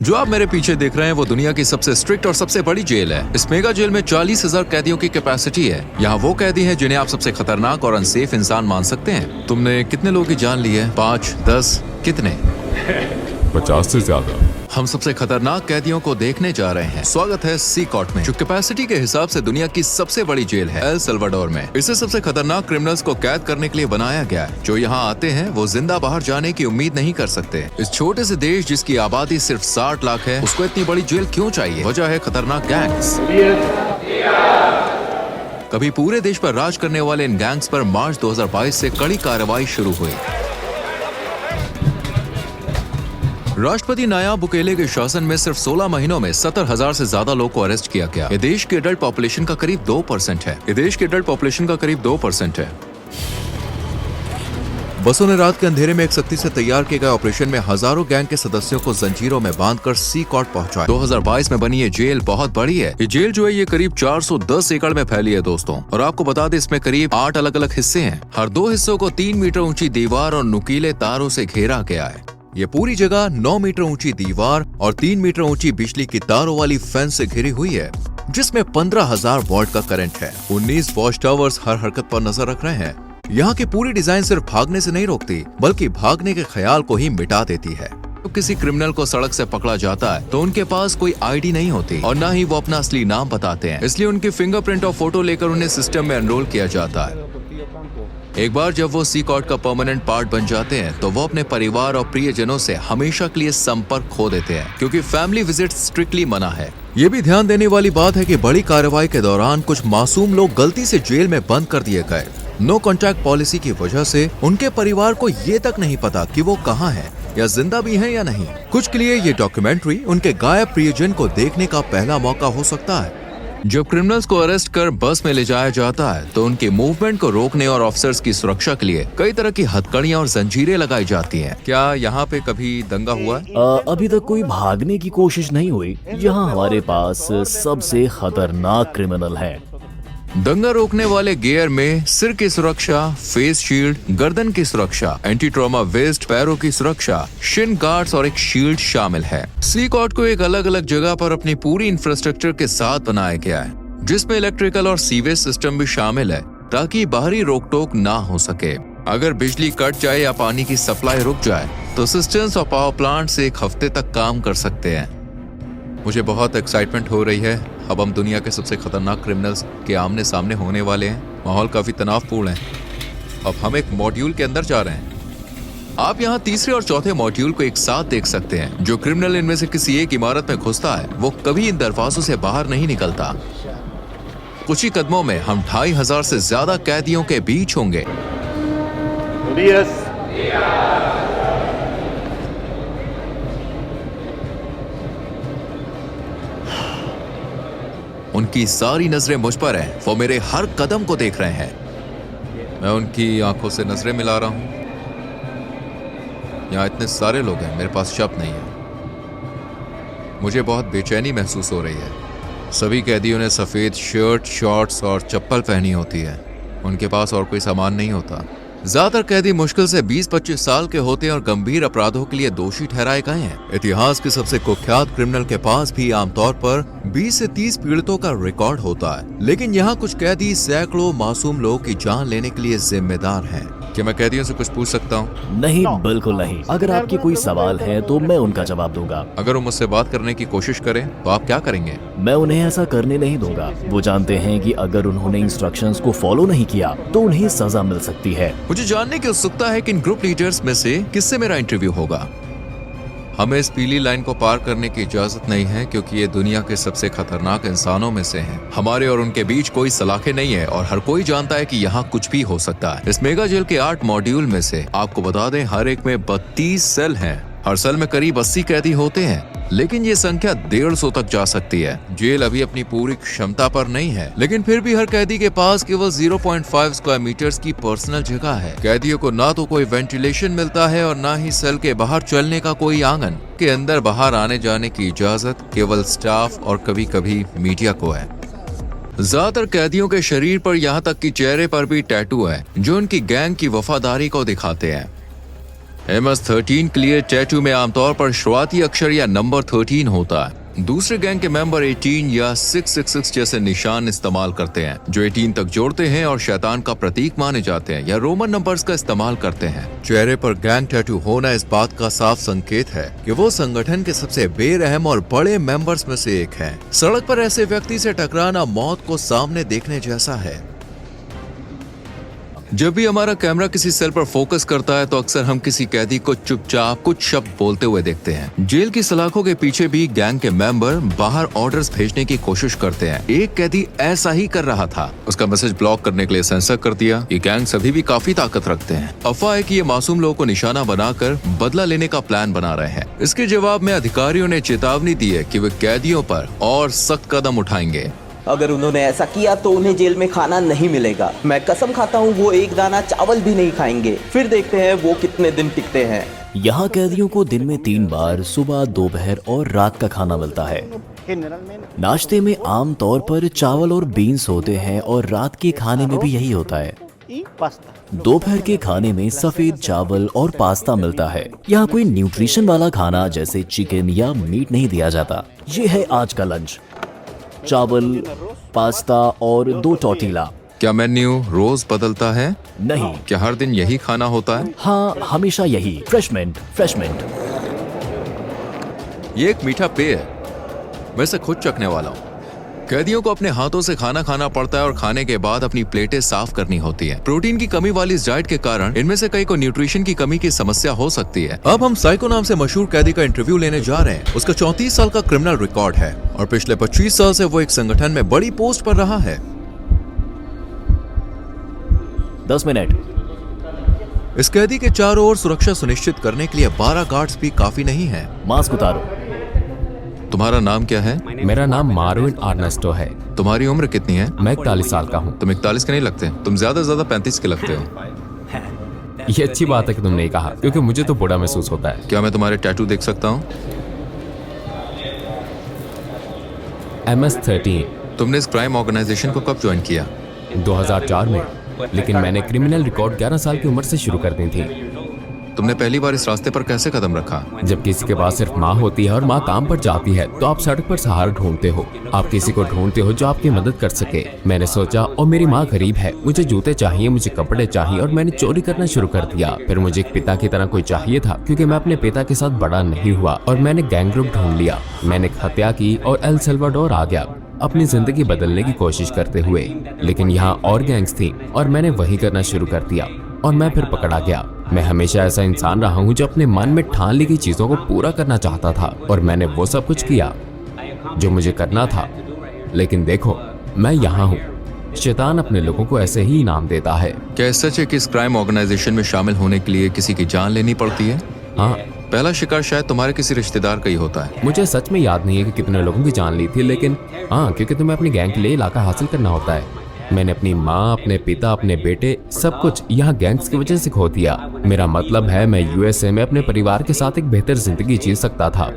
जो आप मेरे पीछे देख रहे हैं वो दुनिया की सबसे स्ट्रिक्ट और सबसे बड़ी जेल है। इस मेगा जेल में 40,000 कैदियों की कैपेसिटी है। यहाँ वो कैदी हैं जिन्हें आप सबसे खतरनाक और अनसेफ इंसान मान सकते हैं। तुमने कितने लोगों की जान ली है? 5, 10, कितने? 50 से ज्यादा। हम सबसे खतरनाक कैदियों को देखने जा रहे हैं। स्वागत है सी कॉर्ट में, जो कैपेसिटी के हिसाब से दुनिया की सबसे बड़ी जेल है, एल सल्वाडोर में। इसे सबसे खतरनाक क्रिमिनल्स को कैद करने के लिए बनाया गया है। जो यहाँ आते हैं वो जिंदा बाहर जाने की उम्मीद नहीं कर सकते। इस छोटे से देश जिसकी आबादी सिर्फ 60 लाख है, उसको इतनी बड़ी जेल क्यों चाहिए? वजह है खतरनाक गैंग्स। कभी पूरे देश पर राज करने वाले इन गैंग्स पर मार्च 2022 से कड़ी कार्रवाई शुरू हुई। राष्ट्रपति नायाब बुकेले के शासन में सिर्फ 16 महीनों में 70,000 से ज्यादा लोग को अरेस्ट किया गया। ये देश की एडल्ट पॉपुलेशन का करीब 2% है। बसों ने रात के अंधेरे में एक सख्ती से तैयार किए गए ऑपरेशन में हजारों गैंग के सदस्यों को जंजीरों में बांधकर सी कॉर्ट पहुंचाया। 2022 में बनी ये जेल बहुत बड़ी है। ये जेल जो है ये करीब 410 एकड़ में फैली है दोस्तों। और आपको बता दें इसमें करीब 8 अलग अलग हिस्से हैं। हर 2 हिस्सों को 3 मीटर ऊंची दीवार और नुकीले तारों से घेरा गया है। ये पूरी जगह 9 मीटर ऊंची दीवार और 3 मीटर ऊंची बिजली की तारों वाली फेंस से घिरी हुई है, जिसमें 15,000 वॉट का करंट है। 19 वॉच टावर्स हर हरकत पर नजर रख रहे हैं। यहाँ की पूरी डिजाइन सिर्फ भागने से नहीं रोकती, बल्कि भागने के ख्याल को ही मिटा देती है। तो किसी क्रिमिनल को सड़क से पकड़ा जाता है तो उनके पास कोई आईडी नहीं होती और न ही वो अपना असली नाम बताते हैं। इसलिए उनकी फिंगरप्रिंट और फोटो लेकर उन्हें सिस्टम में एनरोल किया जाता है। एक बार जब वो सी कॉर्ट का परमानेंट पार्ट बन जाते हैं तो वो अपने परिवार और प्रियजनों से हमेशा के लिए संपर्क खो देते हैं, क्योंकि फैमिली विजिट स्ट्रिक्टली मना है। ये भी ध्यान देने वाली बात है कि बड़ी कार्रवाई के दौरान कुछ मासूम लोग गलती से जेल में बंद कर दिए गए। नो कॉन्टैक्ट पॉलिसी की वजह से उनके परिवार को ये तक नहीं पता कि वो कहाँ हैं या जिंदा भी हैं या नहीं। कुछ के लिए ये डॉक्यूमेंट्री उनके गायब प्रियजन को देखने का पहला मौका हो सकता है। जब क्रिमिनल्स को अरेस्ट कर बस में ले जाया जाता है तो उनके मूवमेंट को रोकने और ऑफिसर्स की सुरक्षा के लिए कई तरह की हथकड़ियां और जंजीरें लगाई जाती हैं। क्या यहाँ पे कभी दंगा हुआ? अभी तक कोई भागने की कोशिश नहीं हुई। यहाँ हमारे पास सबसे खतरनाक क्रिमिनल है। दंगा रोकने वाले गियर में सिर की सुरक्षा, फेस शील्ड, गर्दन की सुरक्षा, एंटी ट्रॉमा वेस्ट, पैरों की सुरक्षा, शिन गार्ड्स और एक शील्ड शामिल है। सी कॉर्ट को एक अलग अलग जगह पर अपनी पूरी इंफ्रास्ट्रक्चर के साथ बनाया गया है, जिसमें इलेक्ट्रिकल और सीवेज सिस्टम भी शामिल है, ताकि बाहरी रोक टोक ना हो सके। अगर बिजली कट जाए या पानी की सप्लाई रुक जाए तो सिस्टम्स और पावर प्लांट से 1 हफ्ते तक काम कर सकते हैं। मुझे बहुत एक्साइटमेंट हो रही है। अब हम दुनिया के सबसे खतरनाक क्रिमिनल्स के आमने सामने होने वाले हैं। माहौल काफी तनावपूर्ण है। अब हम एक मॉड्यूल के अंदर जा रहे हैं। आप यहाँ तीसरे और चौथे मॉड्यूल को एक साथ देख सकते हैं। जो क्रिमिनल इनमें से किसी एक इमारत में घुसता है वो कभी इन दरवाजों से बाहर नहीं निकलता। कुछ ही कदमों में हम 2,500 से ज्यादा कैदियों के बीच होंगे। उनकी सारी नजरें मुझ पर हैं। वो मेरे हर कदम को देख रहे हैं। मैं उनकी आंखों से नजरें मिला रहा हूं। यहाँ इतने सारे लोग हैं, मेरे पास शब्द नहीं है। मुझे बहुत बेचैनी महसूस हो रही है। सभी कैदियों ने सफेद शर्ट, शॉर्ट्स और चप्पल पहनी होती है। उनके पास और कोई सामान नहीं होता। ज्यादातर कैदी मुश्किल से 20-25 साल के होते हैं और गंभीर अपराधों के लिए दोषी ठहराए गए हैं। इतिहास के सबसे कुख्यात क्रिमिनल के पास भी आमतौर पर 20 से 30 पीड़ितों का रिकॉर्ड होता है, लेकिन यहाँ कुछ कैदी सैकड़ों मासूम लोगों की जान लेने के लिए जिम्मेदार हैं। क्या मैं कैदियों से कुछ पूछ सकता हूँ? नहीं, बिल्कुल नहीं। अगर आपके कोई सवाल है तो मैं उनका जवाब दूंगा। अगर वो मुझसे बात करने की कोशिश करें तो आप क्या करेंगे? मैं उन्हें ऐसा करने नहीं दूंगा। वो जानते हैं कि अगर उन्होंने इंस्ट्रक्शंस को फॉलो नहीं किया तो उन्हें सजा मिल सकती है। मुझे जानने की उत्सुकता है कि इन ग्रुप लीडर्स में से किससे मेरा इंटरव्यू होगा। हमें इस पीली लाइन को पार करने की इजाजत नहीं है, क्योंकि ये दुनिया के सबसे खतरनाक इंसानों में से हैं। हमारे और उनके बीच कोई सलाखें नहीं है और हर कोई जानता है कि यहाँ कुछ भी हो सकता है। इस मेगा जेल के 8 मॉड्यूल में से आपको बता दें हर एक में 32 सेल हैं। हर सेल में करीब 80 कैदी होते हैं, लेकिन ये संख्या 150 तक जा सकती है। जेल अभी अपनी पूरी क्षमता पर नहीं है, लेकिन फिर भी हर कैदी के पास केवल 0.5 स्क्वायर मीटर्स की पर्सनल जगह है। कैदियों को ना तो कोई वेंटिलेशन मिलता है और ना ही सेल के बाहर चलने का कोई आंगन। के अंदर बाहर आने जाने की इजाजत केवल स्टाफ और कभी कभी मीडिया को है। ज्यादातर कैदियों के शरीर पर यहाँ तक कि चेहरे पर भी टैटू है, जो उनकी गैंग की वफादारी को दिखाते हैं। MS-13 क्लियर टैटू में आमतौर पर शुरुआती अक्षर या नंबर 13 होता है। दूसरे गैंग के मेंबर 18 या 666 जैसे निशान इस्तेमाल करते हैं, जो 18 तक जोड़ते हैं और शैतान का प्रतीक माने जाते हैं, या रोमन नंबर्स का इस्तेमाल करते हैं। चेहरे पर गैंग टैटू होना इस बात का साफ संकेत है कि वो संगठन के सबसे बेरहम और बड़े मेंबर्स में से एक हैं। सड़क पर ऐसे व्यक्ति से टकराना मौत को सामने देखने जैसा है। जब भी हमारा कैमरा किसी सेल पर फोकस करता है तो अक्सर हम किसी कैदी को चुपचाप कुछ शब्द बोलते हुए देखते हैं। जेल की सलाखों के पीछे भी गैंग के मेंबर बाहर ऑर्डर्स भेजने की कोशिश करते हैं। एक कैदी ऐसा ही कर रहा था। उसका मैसेज ब्लॉक करने के लिए सेंसर कर दिया। ये गैंग सभी भी काफी ताकत रखते हैं। अफवाह है कि ये मासूम लोगों को निशाना बनाकर बदला लेने का प्लान बना रहे हैं। इसके जवाब में अधिकारियों ने चेतावनी दी है कि वे कैदियों पर और सख्त कदम उठाएंगे। अगर उन्होंने ऐसा किया तो उन्हें जेल में खाना नहीं मिलेगा। मैं कसम खाता हूँ वो एक दाना चावल भी नहीं खाएंगे। फिर देखते हैं वो कितने दिन टिकते हैं। यहाँ कैदियों को दिन में 3 बार सुबह, दोपहर और रात का खाना मिलता है। नाश्ते में आम तौर पर चावल और बीन्स होते हैं और रात के खाने में भी यही होता है। दोपहर के खाने में सफेद चावल और पास्ता मिलता है। यहाँ कोई न्यूट्रिशन वाला खाना जैसे चिकन या मीट नहीं दिया जाता। ये है आज का लंच, चावल, पास्ता और 2 टॉर्टिला। क्या मेन्यू रोज बदलता है? नहीं। क्या हर दिन यही खाना होता है? हाँ, हमेशा यही। Fresh mint. ये एक मीठा पेय है। मैं इसे खुद चखने वाला हूँ। कैदियों को अपने हाथों से खाना खाना पड़ता है और खाने के बाद अपनी प्लेटें साफ करनी होती है। प्रोटीन की कमी वाली इस डाइट के कारण इनमें से कई को न्यूट्रिशन की कमी की समस्या हो सकती है। अब हम साइको नाम से मशहूर कैदी का इंटरव्यू लेने जा रहे हैं। उसका 34 साल का क्रिमिनल रिकॉर्ड है और पिछले 25 साल से वो एक संगठन में बड़ी पोस्ट पर रहा है। 10 मिनट। इस कैदी के चारों ओर सुरक्षा सुनिश्चित करने के लिए 12 गार्ड्स भी काफी नहीं है। मास्क उतारो। तुम्हारा नाम क्या है? मेरा नाम मार्विन आर्नेस्टो है। तुम्हारी उम्र कितनी है? मैं 41 साल का हूँ। तुम 41 के नहीं लगते। तुम ज्यादा से ज्यादा 35 के लगते हो। ये अच्छी बात है कि तुमने कहा, क्योंकि मुझे तो बुरा महसूस होता है। क्या मैं तुम्हारे टैटू देख सकता हूँ? MS-13। तुमने इस क्राइम ऑर्गेनाइजेशन को कब ज्वाइन किया? 2004 में, लेकिन मैंने क्रिमिनल रिकॉर्ड 11 साल की उम्र से शुरू कर दी थी। तुमने पहली बार इस रास्ते पर कैसे कदम रखा? जब किसी के पास सिर्फ माँ होती है और माँ काम पर जाती है तो आप सड़क पर सहारा ढूंढते हो। आप किसी को ढूंढते हो जो आपकी मदद कर सके। मैंने सोचा, और मेरी माँ गरीब है, मुझे जूते चाहिए, मुझे कपड़े चाहिए, और मैंने चोरी करना शुरू कर दिया। फिर मुझे एक पिता की तरह कोई चाहिए था, क्योंकि मैं अपने पिता के साथ बड़ा नहीं हुआ, और मैंने गैंग ग्रुप ढूंढ लिया। मैंने एक हत्या की और एल सल्वाडोर आ गया अपनी जिंदगी बदलने की कोशिश करते हुए। लेकिन यहाँ और गैंग्स थी और मैंने वही करना शुरू कर दिया और मैं फिर पकड़ा गया। मैं हमेशा ऐसा इंसान रहा हूँ जो अपने मन में ठान ली गई चीजों को पूरा करना चाहता था, और मैंने वो सब कुछ किया जो मुझे करना था। लेकिन देखो, मैं यहाँ हूँ। शैतान अपने लोगों को ऐसे ही इनाम देता है। क्या सच है कि इस क्राइम ऑर्गेनाइजेशन में शामिल होने के लिए किसी की जान लेनी पड़ती है? हाँ। पहला शिकार शायद तुम्हारे किसी रिश्तेदार का ही होता है। मुझे सच में याद नहीं है कि कितने लोगों की जान ली थी, लेकिन हाँ, क्योंकि तुम्हें अपनी गैंग के लिए इलाका हासिल करना होता है। मैंने अपनी माँ, अपने पिता, अपने बेटे, सब कुछ यहाँ गैंग्स की वजह से खो दिया। मेरा मतलब है, मैं USA में अपने परिवार के साथ एक बेहतर जिंदगी जी सकता था,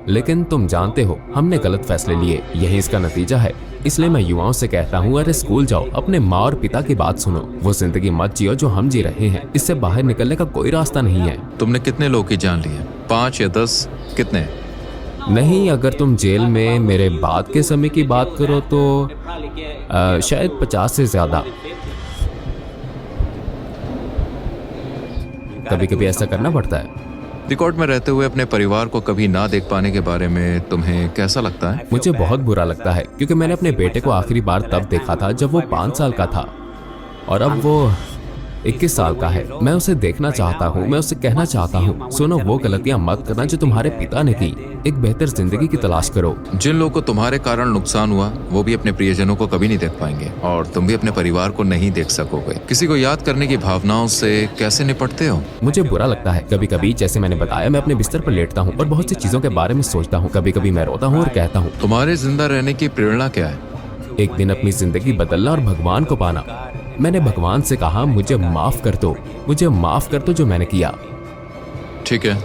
लेकिन तुम जानते हो, हमने गलत फैसले लिए। यही इसका नतीजा है। इसलिए मैं युवाओं से कहता हूँ, अरे स्कूल जाओ, अपने माँ और पिता की बात सुनो। वो जिंदगी मत जियो जो हम जी रहे हैं। इससे बाहर निकलने का कोई रास्ता नहीं है। तुमने कितने लोग की जान ली है? 5 या 10? कितने? नहीं, अगर तुम जेल में मेरे बाद के समय की बात करो तो शायद 50 से ज्यादा। कभी कभी ऐसा करना पड़ता है। रिकॉर्ड में रहते हुए अपने परिवार को कभी ना देख पाने के बारे में तुम्हें कैसा लगता है? मुझे बहुत बुरा लगता है, क्योंकि मैंने अपने बेटे को आखिरी बार तब देखा था जब वो 5 साल का था, और अब वो 21 साल का है। मैं उसे देखना चाहता हूँ। मैं उसे कहना चाहता हूँ, सुनो, वो गलतियाँ मत करना जो तुम्हारे पिता ने की। एक बेहतर जिंदगी की तलाश करो। जिन लोगों को तुम्हारे कारण नुकसान हुआ, वो भी अपने प्रियजनों को कभी नहीं देख पाएंगे, और तुम भी अपने परिवार को नहीं देख सकोगे। किसी को याद करने की भावनाओं से कैसे निपटते हो? मुझे बुरा लगता है। कभी कभी, जैसे मैंने बताया, मैं अपने बिस्तर पर लेटता हूँ और बहुत सी चीजों के बारे में सोचता हूँ। कभी कभी मैं रोता हूँ और कहता हूँ, तुम्हारे जिंदा रहने की प्रेरणा क्या है? एक दिन अपनी जिंदगी बदलना और भगवान को पाना। मैंने भगवान से कहा, मुझे माफ कर दो, मुझे माफ कर दो जो मैंने किया। ठीक है,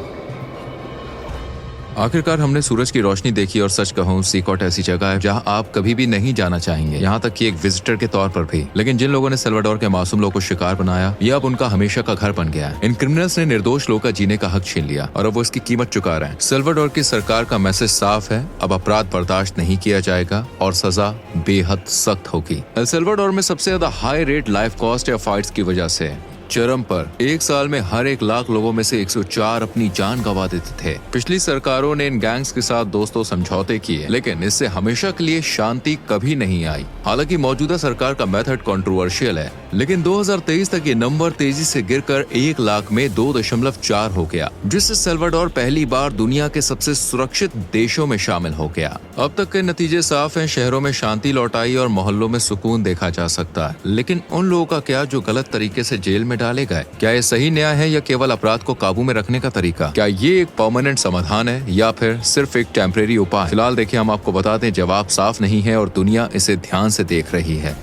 आखिरकार हमने सूरज की रोशनी देखी और सच कहूँ सीकॉट ऐसी जगह है जहाँ आप कभी भी नहीं जाना चाहेंगे, यहाँ तक कि एक विजिटर के तौर पर भी। लेकिन जिन लोगों ने सल्वाडोर के मासूम लोगों को शिकार बनाया, ये अब उनका हमेशा का घर बन गया है। इन क्रिमिनल्स ने निर्दोष लोगों का जीने का हक छीन लिया और अब वो इसकी कीमत चुका रहे हैं। सल्वाडोर की सरकार का मैसेज साफ है, अब अपराध बर्दाश्त नहीं किया जाएगा और सजा बेहद सख्त होगी। एल सल्वाडोर में सबसे ज्यादा हाई रेट लाइफ कॉस्ट या फाइट्स की वजह से चरम पर एक साल में हर 1 लाख लोगों में से 104 अपनी जान गंवा देते थे। पिछली सरकारों ने इन गैंग्स के साथ दोस्तों समझौते किए, लेकिन इससे हमेशा के लिए शांति कभी नहीं आई। हालांकि मौजूदा सरकार का मेथड कंट्रोवर्शियल है, लेकिन 2023 तक ये नंबर तेजी से गिरकर 1 लाख में 2.4 हो गया, जिससे सल्वाडोर पहली बार दुनिया के सबसे सुरक्षित देशों में शामिल हो गया। अब तक के नतीजे साफ हैं, शहरों में शांति लौट आई और मोहल्लों में सुकून देखा जा सकता है। लेकिन उन लोगों का क्या जो गलत तरीके से जेल में डाले गए? क्या ये सही न्याय है या केवल अपराध को काबू में रखने का तरीका? क्या ये एक परमानेंट समाधान है या फिर सिर्फ एक टेम्परेरी उपाय? फिलहाल देखिए, हम आपको बता दें, जवाब साफ नहीं है और दुनिया इसे ध्यान से देख रही है।